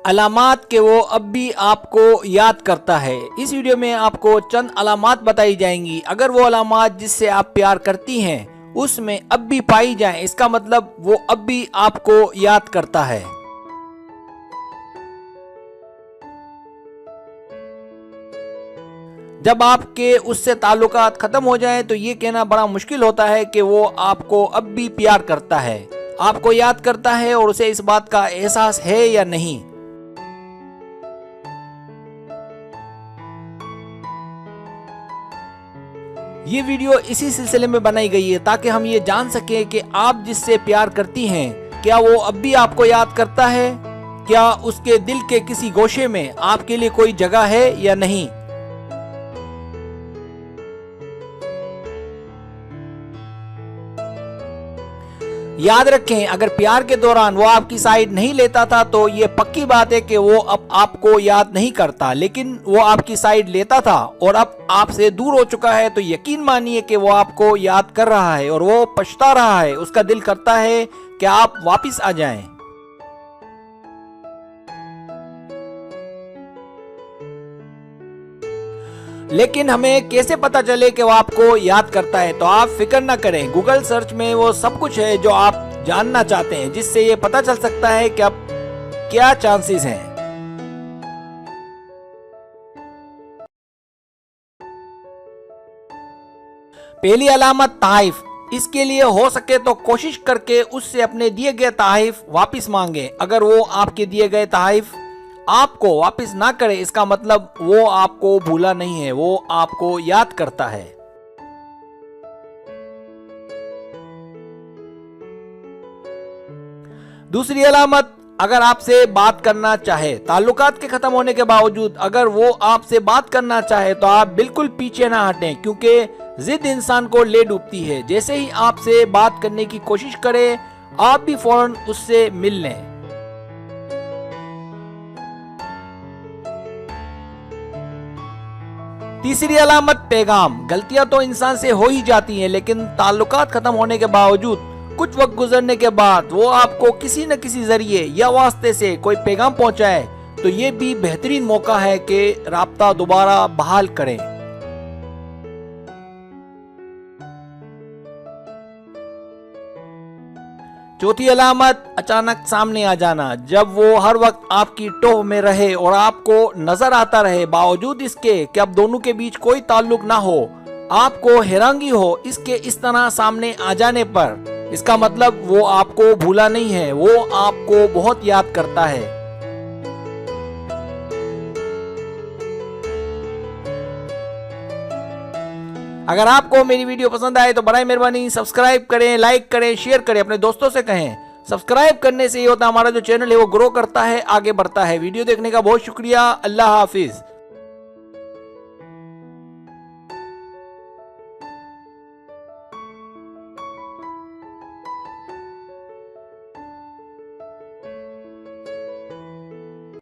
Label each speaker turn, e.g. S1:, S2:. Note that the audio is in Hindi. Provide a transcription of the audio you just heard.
S1: अलामात के वो अब भी आपको याद करता है। इस वीडियो में आपको चंद अलामात बताई जाएंगी। अगर वो अलामात जिससे आप प्यार करती हैं उसमें अब भी पाई जाएं, इसका मतलब वो अब भी आपको याद करता है। जब आपके उससे ताल्लुकात खत्म हो जाएं तो ये कहना बड़ा मुश्किल होता है कि वो आपको अब भी प्यार करता है, आपको याद करता है और उसे इस बात का एहसास है या नहीं। ये वीडियो इसी सिलसिले में बनाई गई है ताकि हम ये जान सकें कि आप जिससे प्यार करती हैं क्या वो अब भी आपको याद करता है, क्या उसके दिल के किसी गोशे में आपके लिए कोई जगह है या नहीं। याद रखें, अगर प्यार के दौरान वो आपकी साइड नहीं लेता था तो ये पक्की बात है कि वो अब आपको याद नहीं करता, लेकिन वो आपकी साइड लेता था और अब आपसे दूर हो चुका है तो यकीन मानिए कि वो आपको याद कर रहा है और वो पछता रहा है। उसका दिल करता है कि आप वापस आ जाएं। लेकिन हमें कैसे पता चले कि वो आपको याद करता है? तो आप फिक्र ना करें, गूगल सर्च में वो सब कुछ है जो आप जानना चाहते हैं, जिससे ये पता चल सकता है कि अब क्या चांसेस हैं। पहली अलामत तारीफ। इसके लिए हो सके तो कोशिश करके उससे अपने दिए गए तारीफ वापस मांगे। अगर वो आपके दिए गए तारीफ आपको वापस ना करे, इसका मतलब वो आपको भूला नहीं है, वो आपको याद करता है। दूसरी अलामत, अगर आपसे बात करना चाहे, ताल्लुकात के खत्म होने के बावजूद अगर वो आपसे बात करना चाहे तो आप बिल्कुल पीछे ना हटें, क्योंकि जिद इंसान को ले डूबती है। जैसे ही आपसे बात करने की कोशिश करे आप भी फौरन उससे मिल लें। तीसरी अलामत, पैगाम। गलतियां तो इंसान से हो ही जाती हैं, लेकिन ताल्लुकात खत्म होने के बावजूद कुछ वक्त गुजरने के बाद वो आपको किसी न किसी जरिए या वास्ते से कोई पैगाम पहुंचाए तो ये भी बेहतरीन मौका है कि राब्ता दोबारा बहाल करें। चौथी अलामत, अचानक सामने आ जाना। जब वो हर वक्त आपकी टोह में रहे और आपको नजर आता रहे, बावजूद इसके कि अब दोनों के बीच कोई ताल्लुक ना हो, आपको हैरानगी हो इसके इस तरह सामने आ जाने पर, इसका मतलब वो आपको भूला नहीं है, वो आपको बहुत याद करता है। अगर आपको मेरी वीडियो पसंद आए तो बराए मेहरबानी सब्सक्राइब करें, लाइक करें, शेयर करें, अपने दोस्तों से कहें। सब्सक्राइब करने से ये होता है हमारा जो चैनल है वो ग्रो करता है, आगे बढ़ता है। वीडियो देखने का बहुत शुक्रिया। अल्लाह हाफिज।